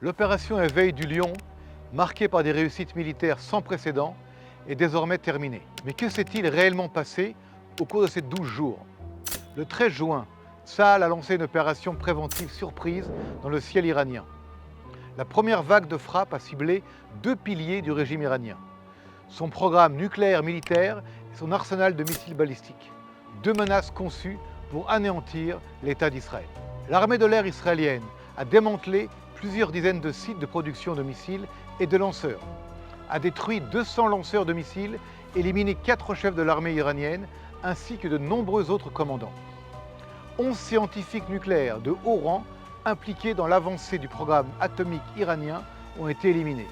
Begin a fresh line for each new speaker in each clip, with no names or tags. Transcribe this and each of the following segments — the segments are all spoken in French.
L'opération Éveil du Lion, marquée par des réussites militaires sans précédent, est désormais terminée. Mais que s'est-il réellement passé au cours de ces 12 jours? Le 13 juin, Tsahal a lancé une opération préventive surprise dans le ciel iranien. La première vague de frappe a ciblé 2 piliers du régime iranien: son programme nucléaire militaire et son arsenal de missiles balistiques. 2 menaces conçues pour anéantir l'État d'Israël. L'armée de l'air israélienne a démantelé plusieurs dizaines de sites de production de missiles et de lanceurs, a détruit 200 lanceurs de missiles, éliminé 4 chefs de l'armée iranienne ainsi que de nombreux autres commandants. 11 scientifiques nucléaires de haut rang impliqués dans l'avancée du programme atomique iranien ont été éliminés.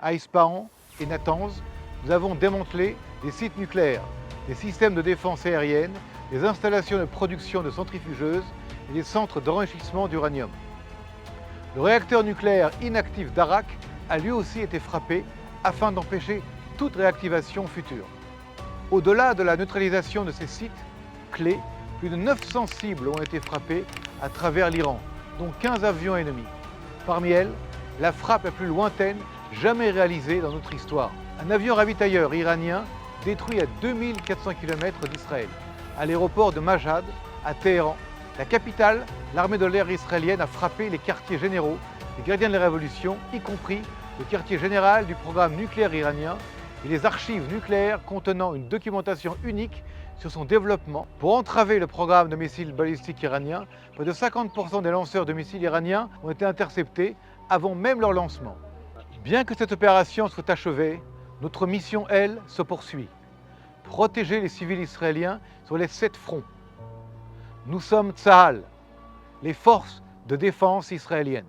À Ispahan et Natanz, nous avons démantelé des sites nucléaires, des systèmes de défense aérienne, des installations de production de centrifugeuses et des centres d'enrichissement d'uranium. Le réacteur nucléaire inactif d'Arak a lui aussi été frappé afin d'empêcher toute réactivation future. Au-delà de la neutralisation de ces sites clés, plus de 900 cibles ont été frappées à travers l'Iran, dont 15 avions ennemis. Parmi elles, la frappe la plus lointaine jamais réalisée dans notre histoire. Un avion ravitailleur iranien détruit à 2400 km d'Israël, à l'aéroport de Mashhad, à Téhéran. La capitale, l'armée de l'air israélienne a frappé les quartiers généraux des gardiens de la révolution, y compris le quartier général du programme nucléaire iranien et les archives nucléaires contenant une documentation unique sur son développement. Pour entraver le programme de missiles balistiques iranien, près de 50% des lanceurs de missiles iraniens ont été interceptés avant même leur lancement. Bien que cette opération soit achevée, notre mission, elle, se poursuit. Protéger les civils israéliens sur les 7 fronts. Nous sommes Tsahal, les forces de défense israéliennes.